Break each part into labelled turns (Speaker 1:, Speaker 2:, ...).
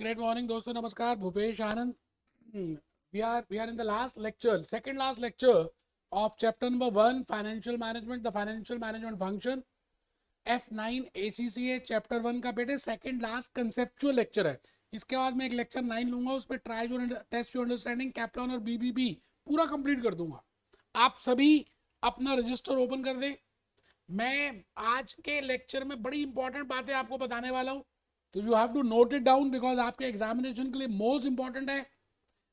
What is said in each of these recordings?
Speaker 1: Great morning दोस्तों, नमस्कार। Bhupesh Anand. We are in the last lecture, second last lecture of chapter number 1, financial management, the financial management function, F9 ACCA chapter 1 का बेटे second last conceptual lecture है। इसके बाद मैं एक लेक्चर 9 लूंगा, उस पर ट्राई जो टेस्ट योर अंडरस्टैंडिंग, कैप्लॉन और BBB पूरा कंप्लीट कर दूंगा। आप सभी अपना रजिस्टर ओपन कर दें। मैं आज के लेक्चर में बड़ी इंपॉर्टेंट बातें आपको बताने वाला हूं, तो you have to note it down because आपके एग्जामिनेशन के लिए मोस्ट इंपॉर्टेंट है।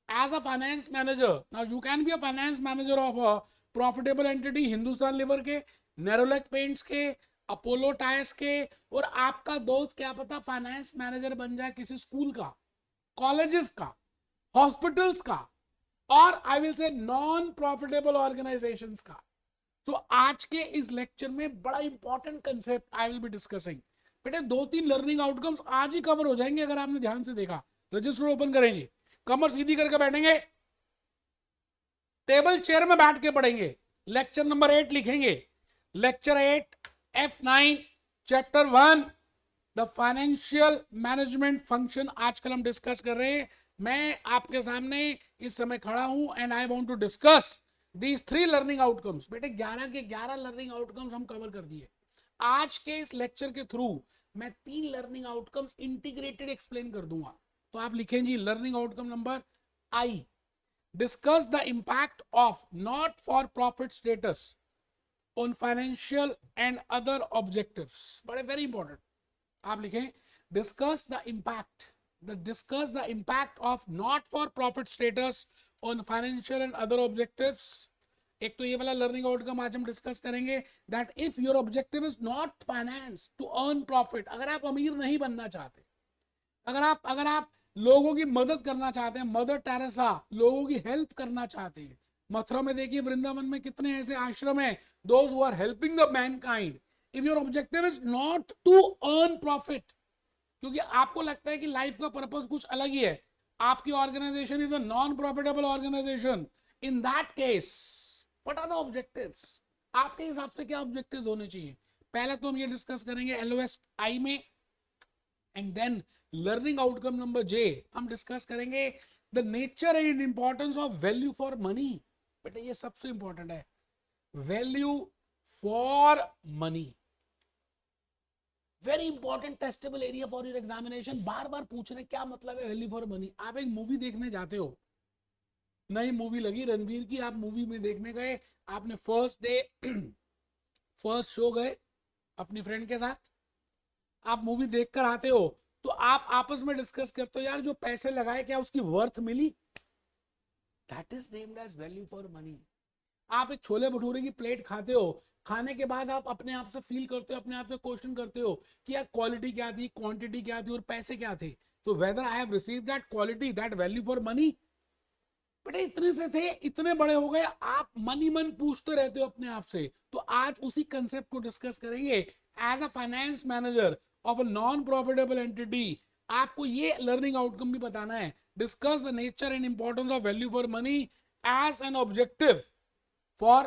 Speaker 1: As a finance manager, now you can be a finance manager of a profitable entity, Hindustan Lever के, नेरोलैक पेंट्स के, अपोलो टायर्स के, और आपका दोस्त क्या पता फाइनेंस मैनेजर बन जाए किसी स्कूल का, कॉलेजेस का, हॉस्पिटल्स का, और I will say non profitable organisations का। तो आज के इस लेक्चर में बड़ा important concept I will be discussing. बेटे 2-3 लर्निंग आउटकम्स आज ही कवर हो जाएंगे अगर आपने ध्यान से देखा। रजिस्टर ओपन करेंगे, कमर सीधी करके बैठेंगे, टेबल चेयर में बैठ के पढ़ेंगे, लेक्चर नंबर 8 लिखेंगे। Lecture 8 F9 chapter 1 the financial management function आजकल हम डिस्कस कर रहे हैं। मैं आपके सामने इस समय खड़ा हूं and I want to discuss these 3 learning outcomes. बेटे 11 के 11 लर्निंग आउटकम्स हम कवर कर दिए। आज के इस लेक्चर के थ्रू मैं 3 लर्निंग आउटकम्स इंटीग्रेटेड एक्सप्लेन कर दूंगा। तो आप लिखें जी learning outcome number I, discuss the impact of not for profit status on financial and other objectives. बड़े वेरी इंपॉर्टेंट। आप लिखें discuss the impact of not for profit status on financial and other objectives. एक तो ये वाला learning outcome आज हम discuss करेंगे, that if your objective is not finance to earn profit, अगर आप अमीर नहीं बनना चाहते, अगर आप लोगों की मदद करना चाहते हैं, मदर टेरेसा लोगों की हेल्प करना चाहते हैं। मथुरा में देखिए, वृंदावन में कितने ऐसे आश्रम हैं, those who are helping the mankind. If your objective is not to earn profit, क्योंकि आपको लगता है कि लाइफ का पर्पस कुछ अलग ही है, आपकी organisation is a non profitable organisation, in that case what are the objectives? आपके हिसाब से क्या ऑब्जेक्टिव्स होने चाहिए? पहले तो हम ये डिस्कस करेंगे LOS I में, and then learning outcome number J हम डिस्कस करेंगे the nature and importance of value for money. बेटा ये सबसे इंपॉर्टेंट है, value for money, very important testable area for your examination. बार बार पूछ रहे क्या मतलब है वैल्यू फॉर मनी। आप एक मूवी देखने जाते हो, नई मूवी लगी रणवीर की, आप मूवी में देखने गए, आपने फर्स्ट डे फर्स्ट शो गए अपनी फ्रेंड के साथ, आप मूवी देखकर आते हो, तो आप आपस में डिस्कस करते हो यार जो पैसे लगाए क्या उसकी वर्थ मिली? That is named as value for money. आप एक छोले भटूरे की प्लेट खाते हो, खाने के बाद आप अपने आप से फील करते हो, अपने आप से क्वेश्चन करते हो कि यार क्वालिटी क्या थी, क्वांटिटी क्या थी और पैसे क्या थे, तो weather I have received that quality, that value for money. बेटे इतने से थे, इतने बड़े हो गए, आप मन पूछते रहते हो अपने आप से। तो आज उसी कंसेप्ट को डिस्कस करेंगे। As a finance manager of a non profitable entity आपको ये लर्निंग आउटकम भी बताना है, discuss the nature and importance of value for money as an objective for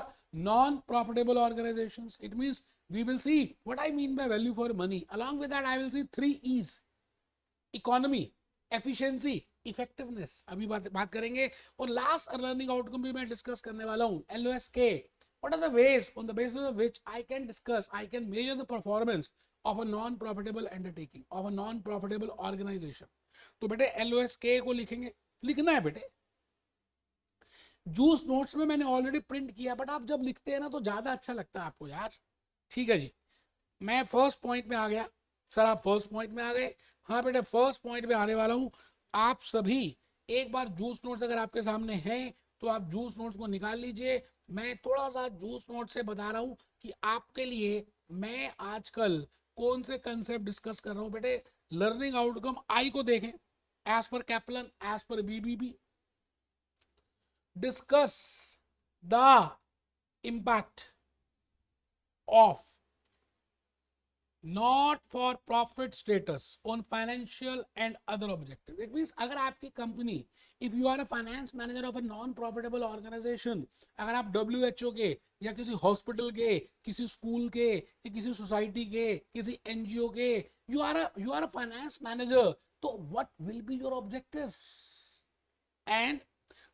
Speaker 1: non-profitable organizations. It means we will see what I mean by value for money. Along with that, I will see 3 E's: economy, efficiency, effectiveness. अभी बात करेंगे। और last learning outcome भी मैं discuss करने वाला हूँ, LOSK. What are the ways on the basis of which I can measure the performance of a non-profitable undertaking, of a non-profitable organization. तो बेटे LOSK को लिखेंगे, लिखना है बेटे। जूस नोट्स में मैंने ऑलरेडी प्रिंट किया, बट आप जब लिखते हैं ना तो ज्यादा अच्छा लगता है आपको यार। ठीक है जी, मैं फर्स्ट पॉइंट में आ गया। सर आप फर्स्ट पॉइंट में आ गए? हाँ बेटे फर्स्ट पॉइंट में आने वाला हूं। आप सभी एक बार जूस नोट्स अगर आपके सामने हैं तो आप जूस नोट्स को निकाल लीजिए। मैं थोड़ा सा जूस नोट से बता रहा हूं कि आपके लिए मैं आजकल कौन से कंसेप्ट डिस्कस कर रहा हूं। बेटे लर्निंग आउटकम आई को देखें, as per Kaplan, as per BBB, discuss the impact of not for profit status on financial and other objective. It means अगर आपकी company, if you are a finance manager of a non profitable organization, अगर आप WHO के या किसी hospital के, किसी school के या किसी सोसाइटी के, किसी NGO के, you are a finance manager, तो what will be your objectives and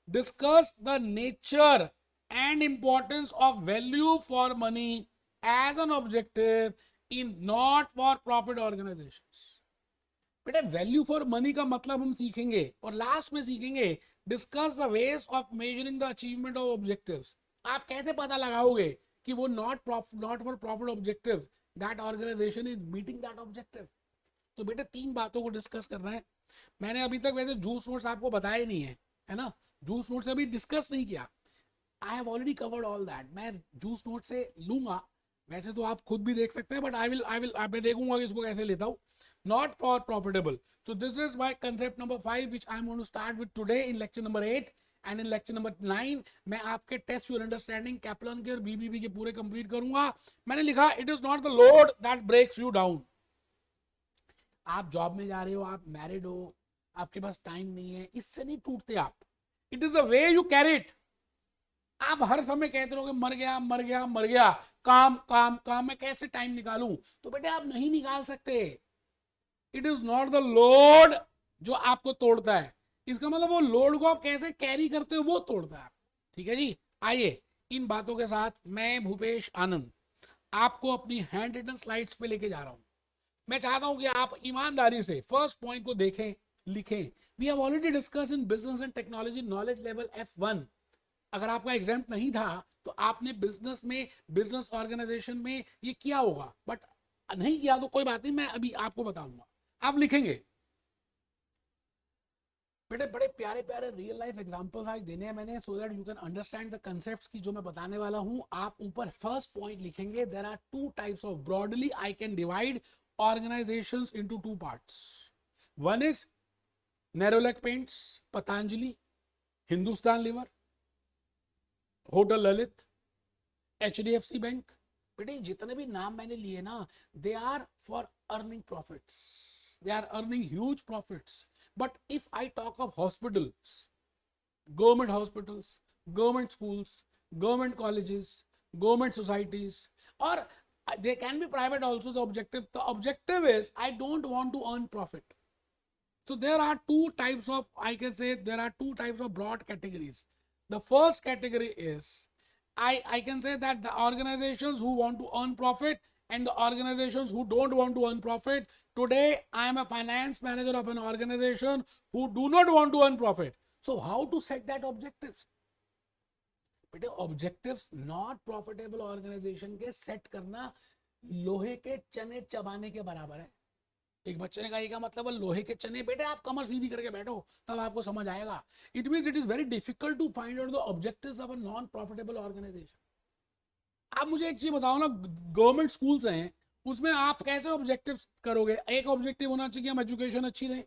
Speaker 1: discuss the nature and importance of value for money as an objective in not for profit organizations. बेटा value for money का मतलब हम सीखेंगे और last में सीखेंगे discuss the ways of measuring the achievement of objectives. आप कैसे पता लगाओगे कि वो not for profit objective that organisation is meeting that objective. तो बेटे तीन बातों को डिस्कस करना है. मैंने अभी तक वैसे जूस नोट्स आपको बताया ही नहीं है ना. जूस नोट से अभी डिस्कस नहीं किया. I have already covered all that. मैं जूस नोट से लूंगा, वैसे तो आप खुद भी देख सकते हैं, बट आई विल मैं देखूंगा कि इसको कैसे लेता हूँ. Not for profitable. So this is my concept number 5 which I am going to start with today in lecture number 8 and in lecture number 9 मैं आपके टेस्ट योर अंडरस्टैंडिंग कैप्लन के और बीबीबी के पूरे कंप्लीट करूंगा. मैंने लिखा it is not the load that breaks you down. आप जॉब में जा रहे हो, आप मैरिड हो, आपके पास टाइम नहीं है, इससे नहीं टूटते आप. It is a way you carry it. आप हर समय कहते रहोगे मर गया मर गया मर गया, काम काम काम, मैं कैसे टाइम निकालूं, तो बेटे आप नहीं निकाल सकते. It is not the load जो आपको तोड़ता है, इसका मतलब वो लोड को आप कैसे कैरी करते हो वो तोड़ता है. ठीक है जी. आइए इन बातों के साथ मैं भूपेश आनंद आपको अपनी हैंड रिटन स्लाइड्स पे लेके जा रहा हूं. मैं चाहता हूं कि आप ईमानदारी से फर्स्ट पॉइंट को देखें, लिखें. We have already discuss in business and technology knowledge level F1. अगर आपका एग्जाम नहीं था तो आपने बिजनेस में, बिजनेस ऑर्गेनाइजेशन में ये किया होगा, बट नहीं किया तो कोई बात नहीं, मैं अभी आपको बताऊंगा. आप लिखेंगे. बेटे बड़े प्यारे प्यारे रियल लाइफ एग्जांपल्स आज देने हैं मैंने, so that you can understand the concepts की जो मैं बताने वाला हूं. आप ऊपर फर्स्ट पॉइंट लिखेंगे. There are two types of, broadly I can divide organizations into two parts. One is Nerolac Paints, Patanjali, Hindustan Liver, Hotel Lalit, HDFC Bank. बेटे जितने भी नाम मैंने लिए ना, they are for earning profits. They are earning huge profits. But if I talk of hospitals, government hospitals, government schools, government colleges, government societies, or they can be private also, the objective is I don't want to earn profit. So there are two types of, I can say there are two types of broad categories. The first category is I can say that the organizations who want to earn profit and the organizations who don't want to earn profit. Today I am a finance manager of an organization who do not want to earn profit. So how to set that objectives? बेटे objectives not profitable organization के set करना लोहे के चने चबाने के बराबर है. एक बच्चे ने कहा ये क्या मतलब है लोहे के चने. बेटे आप कमर सीधी करके बैठो तब आपको समझ आएगा. It means it is very difficult to find out the objectives of a non profitable organisation. आप मुझे एक चीज बताओ ना, गवर्नमेंट स्कूल्स हैं उसमें आप कैसे ऑब्जेक्टिव करोगे? एक ऑब्जेक्टिव होना चाहिए हम एजुकेशन अच्छी दें.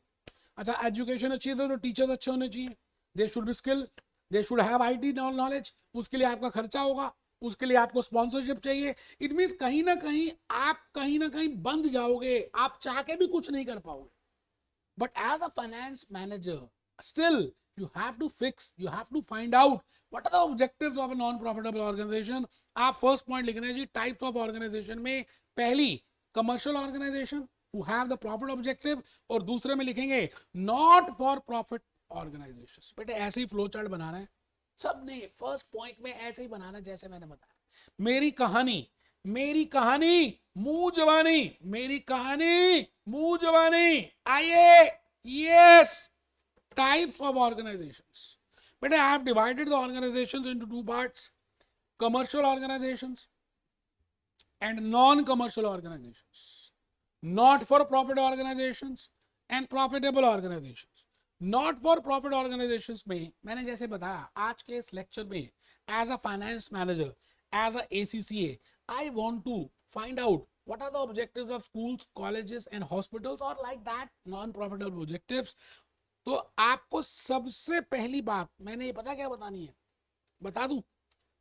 Speaker 1: अच्छा एजुकेशन अच्छी दे तो टीचर्स अच्छे होने चाहिए. They should be skill, they should have IT knowledge. उसके लिए आपका खर्चा होगा, उसके लिए आपको स्पॉन्सरशिप चाहिए. इट मींस कहीं ना कहीं बंद जाओगे, आप चाह के भी कुछ नहीं कर पाओगे. But as a finance manager still you have to find out what are the objectives of a non profitable organization. आप फर्स्ट पॉइंट लिखना जी टाइप्स ऑफ ऑर्गेनाइजेशन में. पहली commercial organization who have the profit objective, और दूसरे में लिखेंगे not for profit organizations. बेटे ऐसे ही फ्लो चार्ट बनाना है सबने, फर्स्ट पॉइंट में ऐसे ही बनाना जैसे मैंने बताया. मेरी कहानी मुंह जवानी, मेरी कहानी मुंह जवानी. आइए yes types of organizations. But I have divided the organizations into two parts: commercial organizations and non-commercial organizations, not for profit organizations and profitable organizations. Not for profit organizations में मैंने जैसे बताया आज के इस लेक्चर में, as a finance manager, as a ACCA, I want to find out what are the objectives of schools, colleges and hospitals, or like that non-profitable objectives. तो आपको सबसे पहली बात मैंने ये पता क्या बतानी है, बता दूं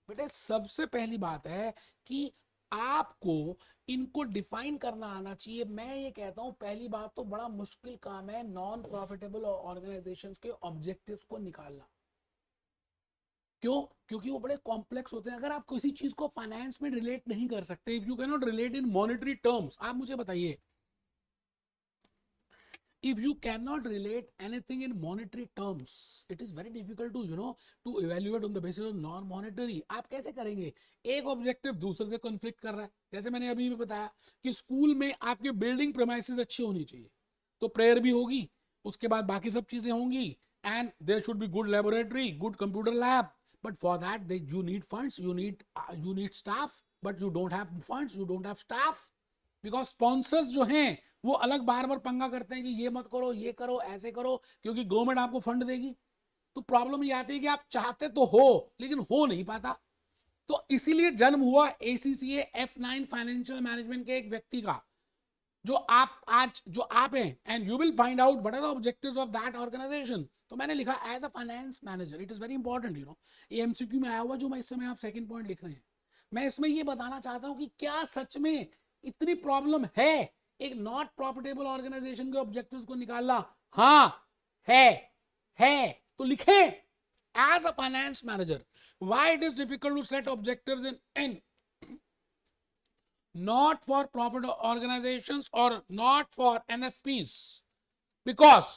Speaker 1: बेटे. सबसे पहली बात है कि आपको इनको डिफाइन करना आना चाहिए. मैं ये कहता हूं पहली बात तो बड़ा मुश्किल काम है नॉन प्रॉफिटेबल ऑर्गेनाइजेशंस के ऑब्जेक्टिव्स को निकालना. क्यों? क्योंकि वो बड़े कॉम्प्लेक्स होते हैं. अगर आप किसी चीज को फाइनेंस में रिलेट नहीं कर सकते, if you can not relate in monetary terms, आप मुझे बताइए if you cannot relate anything in monetary terms, it is very difficult to to evaluate on the basis of non monetary. आप कैसे करेंगे? एक ऑब्जेक्टिव दूसरे से कॉन्फ्लिक्ट कर रहा है. जैसे मैंने अभी भी बताया कि स्कूल में आपके बिल्डिंग प्रेमाइसेस अच्छी होनी चाहिए, तो प्रेयर भी होगी, उसके बाद बाकी सब चीजें होंगी, and there should be good laboratory, good computer lab, but for that you need funds, you need staff, but you don't have funds, you don't have staff, because sponsors जो हैं वो अलग बार बार पंगा करते हैं कि ये मत करो, ये करो, ऐसे करो, क्योंकि गवर्नमेंट आपको फंड देगी. तो प्रॉब्लम ये आती है कि आप चाहते तो हो लेकिन हो नहीं पाता. तो इसीलिए जन्म हुआ ACCA F9 फाइनेंशियल मैनेजमेंट के एक व्यक्ति का, जो आप हैं, and you will find out what are the objectives of that organization. तो मैंने लिखा as a finance manager, it is very important, ये MCQ में आया हुआ जो मैं इस समय आप सेकंड पॉइंट लिख रहे हैं. मैं इसमें ये बताना चाहता हूं कि क्या सच में इतनी प्रॉब्लम है एक नॉट प्रॉफिटेबल ऑर्गेनाइजेशन के ऑब्जेक्टिव्स को निकालना? हाँ है. तो लिखें as a finance manager why it is difficult to set objectives in not for profit organizations or not for NFPs, because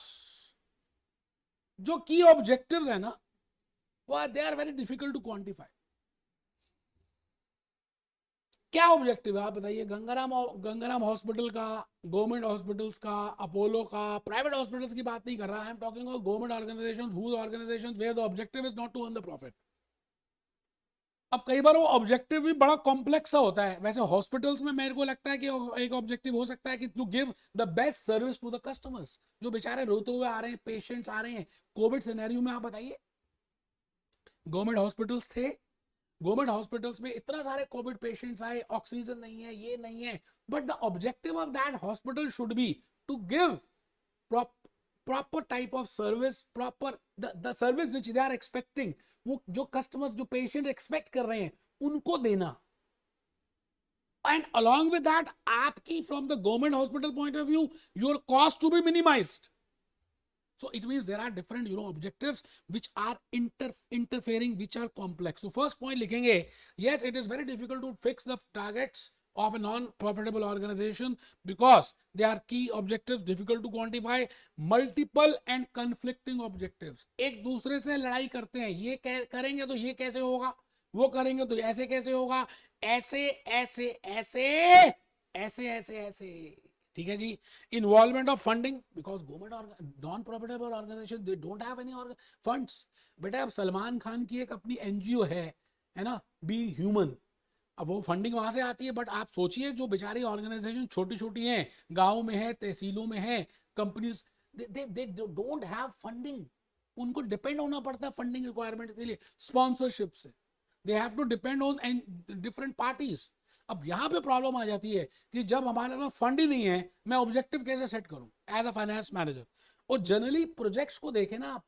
Speaker 1: जो की ऑब्जेक्टिव्स है ना वो they are very difficult to quantify. क्या ऑब्जेक्टिव है आप बताइए? गंगाराम हॉस्पिटल का, गवर्नमेंट हॉस्पिटल्स का, अपोलो का, प्राइवेट हॉस्पिटल्स की बात नहीं कर रहा. I am talking about government organizations, whose organizations where the objective is not to earn the profit. अब कई बार वो ऑब्जेक्टिव भी बड़ा कॉम्प्लेक्स सा होता है. वैसे हॉस्पिटल्स में मेरे को लगता है कि एक ऑब्जेक्टिव हो सकता है कि to give the best service to the customers, जो बेचारे रोते हुए आ रहे हैं, पेशेंट्स आ रहे हैं. कोविड सिनेरियो में आप बताइए, गवर्नमेंट हॉस्पिटल्स थे, गवर्नमेंट हॉस्पिटल्स में इतना सारे कोविड पेशेंट्स आए, ऑक्सीजन नहीं है, ये नहीं है, but the objective of that hospital should be to give proper type of service, proper the service which they are expecting, वो जो customers, जो patient expect कर रहे हैं उनको देना. And along with that, आपकी from the government hospital point of view, your cost to be minimized. So it means there are different objectives which are interfering, which are complex. So first point लिखेंगे, yes, it is very difficult to fix the targets of a non-profitable organization because they are key objectives difficult to quantify, multiple and conflicting objectives. एक दूसरे से लड़ाई करते हैं, ये करेंगे तो ये कैसे होगा, वो करेंगे तो ऐसे कैसे होगा, ऐसे ऐसे ऐसे ऐसे ऐसे ऐसे. ठीक है जी. Involvement of funding, because government non profitable organisation they don't have any funds. बेटा अब सलमान खान की एक अपनी NGO है ना, बी ह्यूमन. अब वो फंडिंग वहां से आती है, बट आप सोचिए जो बेचारी ऑर्गेनाइजेशन छोटी छोटी हैं, गांव में है, तहसीलों में है, companies, they don't have funding. उनको डिपेंड होना पड़ता है फंडिंग रिक्वायरमेंट के लिए स्पॉन्सरशिप से. They have to depend on different parties. अब यहाँ पे प्रॉब्लम आ जाती है कि जब हमारे पास फंड ही नहीं है, मैं ऑब्जेक्टिव कैसे सेट करूं एज अ फाइनेंस मैनेजर. और जनरली प्रोजेक्ट्स को देखें ना आप,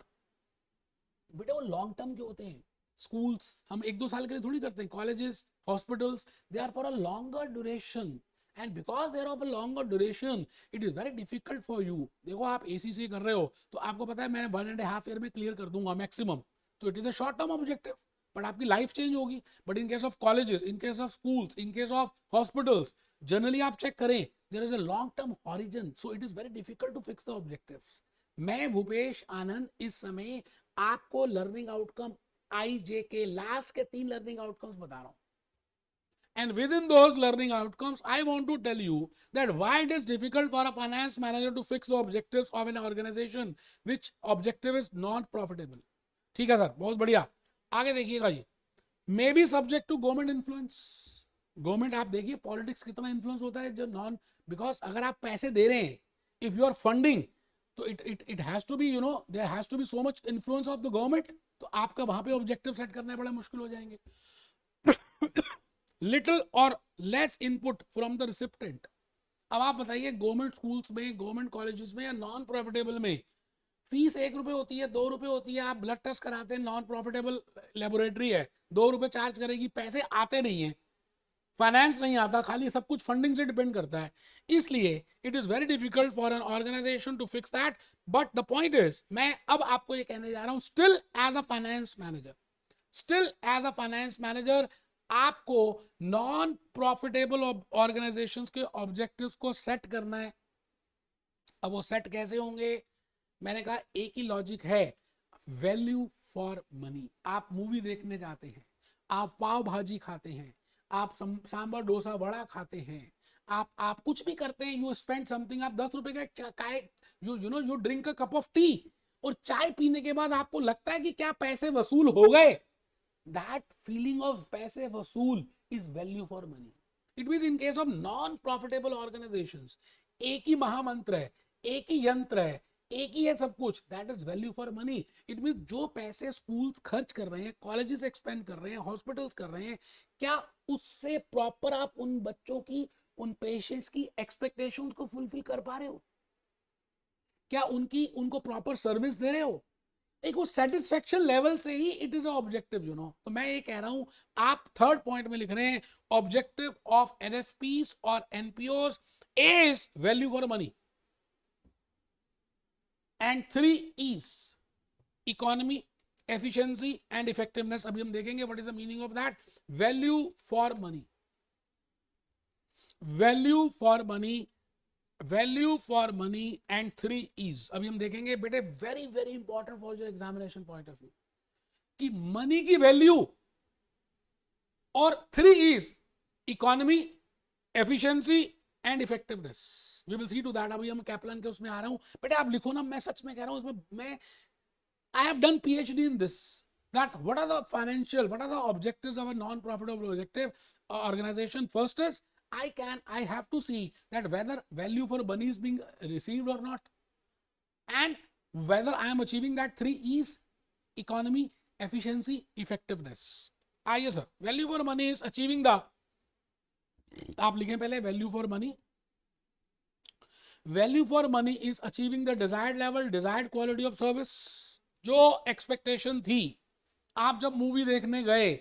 Speaker 1: बेटा वो लॉन्ग टर्म के होते हैं. स्कूल्स हम 1-2 साल के लिए थोड़ी करते हैं. Colleges, hospitals, they are for a longer duration, and because there of a longer duration it is very difficult for you. देखो आप ACCA कर रहे हो तो आपको पता है मैं 1.5 ईयर में क्लियर कर दूंगा मैक्सिमम, तो it is a short term objective, but आपकी लाइफ चेंज होगी. But in case of colleges, in case of schools, in case of hospitals, generally आप चेक करें there is a long term horizon, so it is very difficult to fix the objectives. मैं भूपेश आनंद इस समय आपको learning outcome IJK last के 3 learning outcomes बता रहा हूं. And within those learning outcomes, I want to tell you that why it is difficult for a finance manager to fix the objectives of an organization which objective is not profitable. ठीक है sir, बहुत बढ़िया. आगे देखिएगा जी. May be subject to government influence. Government आप देखिए politics कितना इन्फ्लुएंस होता है जो नॉन, बिकॉज अगर आप पैसे दे रहे हैं, इफ यू आर फंडिंग, तो it has to be there has to be so much influence of the government, तो आपका वहां पे ऑब्जेक्टिव सेट करने बड़े मुश्किल हो जाएंगे. लिटिल और less input from the recipient. अब आप बताइए गवर्नमेंट स्कूल्स में, गवर्नमेंट कॉलेजेस में या नॉन प्रॉफिटेबल में फीस 1 रुपए होती है, 2 रुपए होती है. आप ब्लड टेस्ट कराते हैं, नॉन प्रॉफिटेबल लेबोरेटरी है, 2 रुपए चार्ज करेगी, पैसे आते नहीं है, फाइनेंस नहीं आता, खाली सब कुछ फंडिंग से डिपेंड करता है. इसलिए it is very difficult for an organization to fix that. But the point is, मैं अब आपको ये कहने जा रहा हूं, still as a finance manager, still as a finance manager आपको नॉन प्रॉफिटेबल ऑर्गेनाइजेशंस के ऑब्जेक्टिव्स को सेट करना है. अब वो सेट कैसे होंगे? मैंने कहा एक ही लॉजिक है, वैल्यू फॉर मनी। आप मूवी देखने जाते हैं, आप पाव भाजी खाते हैं, आप सांबर डोसा वड़ा खाते हैं, आप कुछ भी करते हैं, यू स्पेंड समथिंग, आप 10 रुपए का you drink a cup of T, और चाय पीने के बाद आपको लगता है कि क्या पैसे वसूल हो गए, दैट फीलिंग ऑफ पैसे वसूल is value for money. It mean in case of non profitable organisations, एक ही महामंत्र है, एक ही यंत्र है, एक ही है सब कुछ, that is value for money. It mean जो पैसे स्कूल्स खर्च कर रहे हैं, कॉलेजेस एक्सपेंड कर रहे हैं, हॉस्पिटल्स कर रहे हैं, क्या उससे प्रॉपर आप उन बच्चों की, उन पेशेंट्स की एक्सपेक्टेशंस को फुलफिल कर पा रहे हो? क्या उनको प्रॉपर सर्विस दे रहे हो? एक वो सेटिस्फेक्शन लेवल से ही it is objective, you know. तो मैं ये कह रहा हूं, आप थर्ड पॉइंट में लिख रहे हैं ऑब्जेक्टिव ऑफ एनएफपीस और NPOs is value for money and 3 E's, economy, efficiency and effectiveness. अभी हम देखेंगे what is the meaning of that. Value for money, value for money, value for money and 3 E's। अभी हम देखेंगे बेटे, very very important for your examination point of view, कि money की value और 3 E's, economy, efficiency and effectiveness. We will see to that. अभी हम Kaplan के उसमें आ रहा हूं बेटे, आप लिखो ना, मैं सच में कह रहा हूं, उसमें मैं I have done PhD in this, that what are the financial, what are the objectives of a non-profitable objective organization. First is I have to see that whether value for money is being received or not, and whether I am achieving that 3 E's, economy, efficiency, effectiveness. Yes sir, value for money is achieving the, आप लिखें पहले value for money, value for money is achieving the desired level, desired quality of service। जो expectation थी, आप जब movie देखने गए,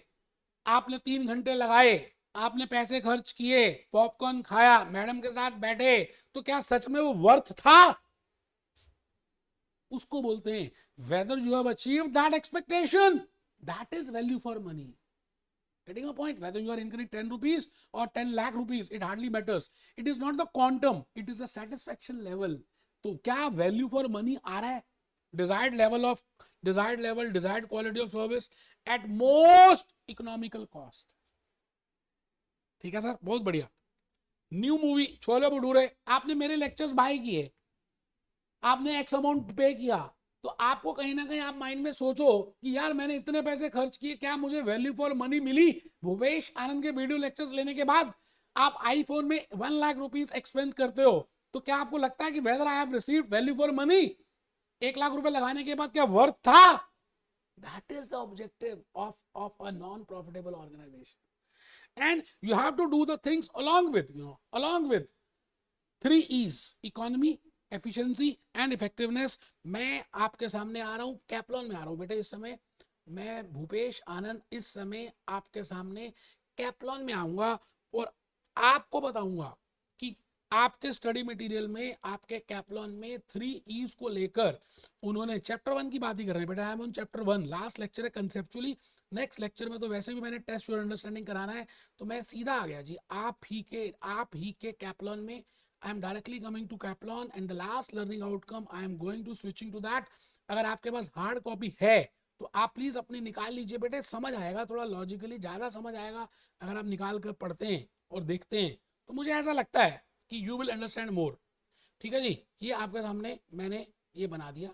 Speaker 1: आपने 3 घंटे लगाए, आपने पैसे खर्च किए, पॉपकॉर्न खाया, मैडम के साथ बैठे, तो क्या सच में वो वर्थ था? उसको बोलते हैं whether you have achieved that expectation, that is value for money. Getting a point? Whether you are incurring 10 rupees or 10 lakh rupees, it hardly matters. It is not the quantum, it is a satisfaction level. तो क्या value for money आ रहा है? Desired level, desired quality of service at most economical cost। ठीक है sir, बहुत बढ़िया। New movie chole bhature, आपने मेरे लेक्चर्स बाय किए, आपने एक्स अमाउंट पे किया, तो आपको कहीं ना कहीं आप माइंड में सोचो कि यार मैंने इतने पैसे खर्च किए, क्या मुझे वैल्यू फॉर मनी मिली? भूपेश आनंद के वीडियो लेक्चर्स लेने के बाद आप आईफोन में 1 लाख रुपीस एक्सपेंड करते हो, तो क्या आपको लगता है कि whether I have received value for money? 1 lakh रुपए लगाने के बाद क्या वर्थ था? That is the objective of a non profitable organization. And you have to do the things along with, you know, along with 3 E's, economy, efficiency and effectiveness. मैं आपके सामने आ रहा हूं, कैप्लॉन में आ रहा हूं बेटे। इस समय मैं भूपेश आनंद, इस समय आपके सामने कैप्लॉन में आऊंगा और आपको बताऊंगा कि आपके स्टडी मटेरियल में, आपके कैप्लॉन में 3 E's को लेकर उन्होंने चैप्टर 1 की बात ही कर रहे हैं बेटा। I am on chapter 1, last lecture है कंसेप्चुअली। नेक्स्ट लेक्चर में तो वैसे भी मैंने टेस्ट योर अंडरस्टैंडिंग कराना है, तो मैं सीधा आ गया जी आप ही के कैप्लॉन में। I am directly coming to Kaplan and the last learning outcome I am going to switching to that। अगर आपके पास हार्ड कॉपी है तो आप प्लीज अपनी निकाल लीजिए बेटे, समझ आएगा, थोड़ा लॉजिकली ज्यादा समझ आएगा अगर आप निकाल कर पढ़ते हैं और देखते हैं, तो मुझे ऐसा लगता है कि यू विल अंडरस्टैंड मोर। ठीक है जी, ये आपके सामने मैंने ये बना दिया।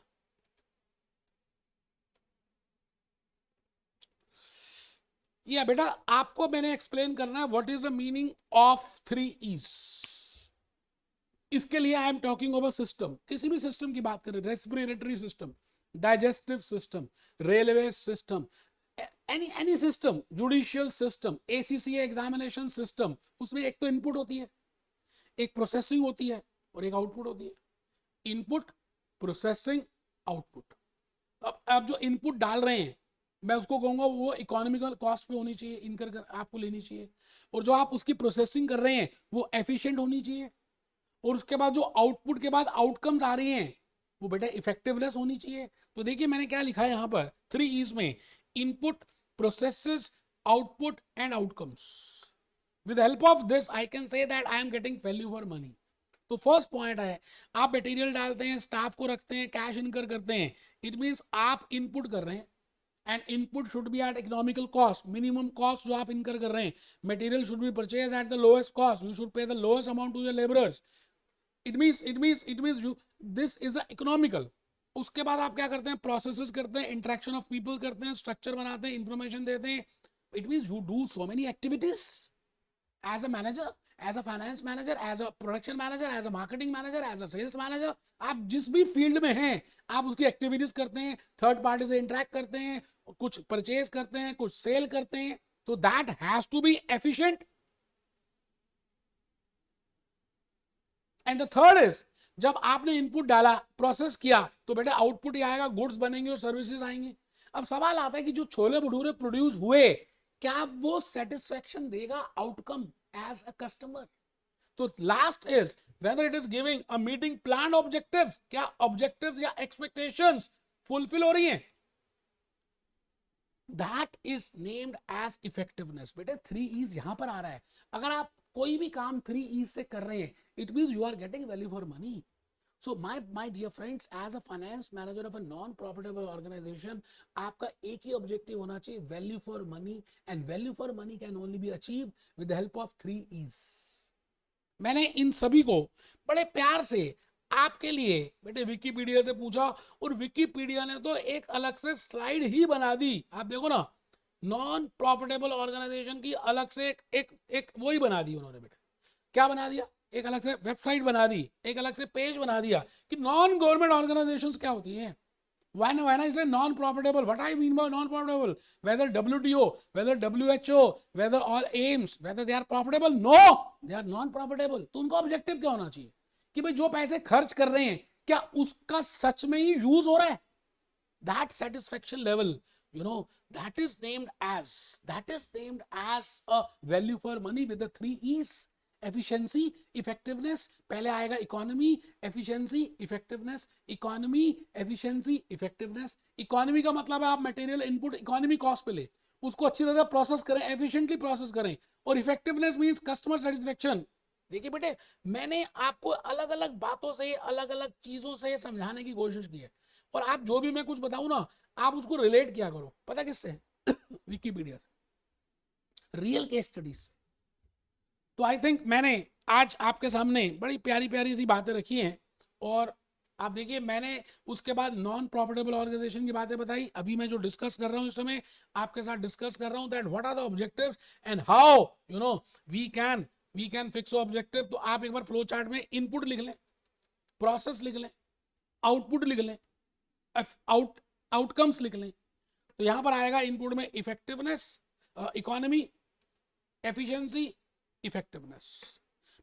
Speaker 1: ये बेटा आपको मैंने एक्सप्लेन करना है what is the meaning of 3 E's। इसके लिए आई एम टॉकिंग ओवर सिस्टम, किसी भी सिस्टम की बात करें, respiratory system, digestive system, railway system, any system, judicial system, ACCA examination system, उसमें एक तो इनपुट होती है, एक प्रोसेसिंग होती है और एक आउटपुट होती है। Input, processing, output. अब जो इनपुट डाल रहे हैं, मैं उसको कहूंगा वो इकोनॉमिकल कॉस्ट पे होनी चाहिए, इनकर कर आपको लेनी चाहिए, और जो आप उसकी प्रोसेसिंग कर रहे हैं वो एफिशिएंट होनी चाहिए, और उसके बाद जो आउटपुट के बाद आउटकम्स आ रही हैं वो बेटा इफेक्टिवनेस होनी चाहिए। तो देखिए मैंने क्या लिखा है यहां पर 3 E's में, input, processes, output and outcomes. With help of this I can say that I am getting value for money. तो फर्स्ट पॉइंट है, आप मटेरियल डालते हैं, स्टाफ को रखते हैं, कैश इनकर करते हैं, इट मींस आप इनपुट कर रहे हैं and input should be at economical cost, minimum cost जो आप इनकर कर रहे हैं, material should be purchase at the lowest cost, you should pay the lowest amount to your labourers, it means you, this is the economical. उसके बाद आप क्या करते हैं, प्रोसेसेस करते हैं, इंटरेक्शन ऑफ पीपल करते हैं, स्ट्रक्चर बनाते हैं, इंफॉर्मेशन देते हैं, it means you do so many activities as a manager, as a finance manager, as a production manager, as a marketing manager, as a sales manager, आप जिस भी field में हैं आप उसकी एक्टिविटीज करते हैं, थर्ड पार्टी से इंटरेक्ट करते हैं, कुछ परचेज करते हैं, कुछ सेल करते हैं, तो that has to be efficient. And the third is, जब आपने इनपुट डाला, प्रोसेस किया, तो बेटा आउटपुट ही आएगा, गुड्स बनेंगे और सर्विसेज आएंगे। अब सवाल आता है कि जो छोले भटूरे प्रोड्यूस हुए, क्या वो सेटिस्फेक्शन देगा आउटकम एज अ कस्टमर? तो last is whether it is giving a meeting plan objectives, क्या ऑब्जेक्टिव्स या एक्सपेक्टेशंस फुलफिल हो रही हैं? That is named as effectiveness. बेटे 3 E's यहां पर आ रहा है। अगर आप कोई भी काम 3 E's से कर रहे हैं, it means you are getting value for money. So my dear friends, as a finance manager of a non-profitable organization, आपका एक ही ऑब्जेक्टिव होना चाहिए, value for money, and value for money can only be achieve with the help of 3 E's। मैंने इन सभी को बड़े प्यार से आपके लिए बेटे विकिपीडिया से पूछा, और विकिपीडिया ने तो एक अलग से स्लाइड ही बना दी। आप देखो ना, नॉन प्रॉफिटेबल ऑर्गेनाइजेशन की अलग से एक वो ही बना दी उन्होंने। बेटे क्या बना दिया, एक अलग से वेबसाइट बना दी, एक अलग से पेज बना दिया कि नॉन गवर्नमेंट ऑर्गेनाइजेशंस क्या होती हैं। when I say non profitable, what I mean by non profitable, whether WTO, whether WHO, whether all aims, whether they are profitable, no, they are non profitable। तो उनका objective क्या होना चाहिए कि भाई जो पैसे खर्च कर रहे हैं क्या उसका सच में ही यूज हो रहा है? that satisfaction level, you know, that is named as a value for money with the 3 E's। Efficiency, effectiveness, पहले आएगा economy, efficiency, effectiveness, economy, efficiency, effectiveness. Economy का मतलब है आप मटेरियल इनपुट इकोनॉमी कॉस्ट पे ले, उसको अच्छी तरह प्रोसेस करें, एफिशिएंटली प्रोसेस करें, और इफेक्टिवनेस मींस कस्टमर सेटिस्फेक्शन। देखिए बेटे, मैंने आपको अलग अलग बातों से, अलग अलग चीजों से समझाने की कोशिश की है, और आप जो भी मैं कुछ बताऊं ना, आप उसको रिलेट किया करो। पता किससे? विकिपीडिया से, रियल केस स्टडीज। तो आई थिंक मैंने आज आपके सामने बड़ी प्यारी प्यारी सी बातें रखी हैं, और आप देखिए मैंने उसके बाद नॉन प्रॉफिटेबल ऑर्गेनाइजेशन की बातें बताई। अभी मैं जो डिस्कस कर रहा हूं इस समय आपके साथ डिस्कस कर रहा हूं, that what are the objectives and how you know we can fix objective. तो आप एक बार फ्लो चार्ट में इनपुट लिख लें, प्रोसेस लिख लें, आउटपुट लिख लें, आउटकम्स लिख लें। तो यहां पर आएगा इनपुट में इफेक्टिवनेस, इकोनॉमी, एफिशिएंसी, इफेक्टिवनेस।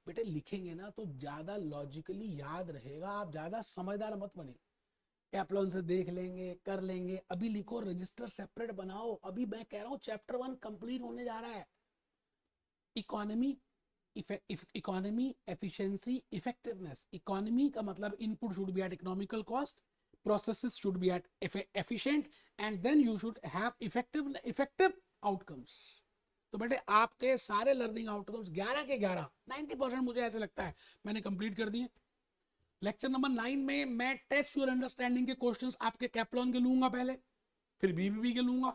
Speaker 1: बेटे लिखेंगे ना तो ज्यादा लॉजिकली याद रहेगा, आप ज्यादा समझदार मत बने। कैप्लॉन से देख लेंगे, कर लेंगे, अभी लिखो, रजिस्टर सेपरेट बनाओ। अभी मैं कह रहा हूं चैप्टर 1 कंप्लीट होने जा रहा है। Economy, efficiency, effectiveness. इकोनॉमी का मतलब input should be at economical cost, processes should be at efficient, and then you should have effective outcomes। तो बेटे आपके सारे लर्निंग आउटकम्स 11 के 11, 90% मुझे ऐसे लगता है मैंने कंप्लीट कर दिए। लेक्चर नंबर 9 में मैं टेस्ट योर अंडरस्टैंडिंग के क्वेश्चंस आपके कैप्लॉन के लूंगा पहले, फिर बीबीबी के लूंगा,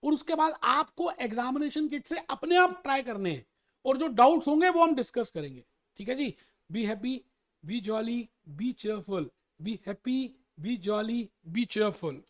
Speaker 1: और उसके बाद आपको एग्जामिनेशन किट से अपने आप ट्राई करने हैं, और जो डाउट्स होंगे वो हम डिस्कस करेंगे। ठीक है जी? Be happy, be jolly, be cheerful, be happy, be jolly, be cheerful.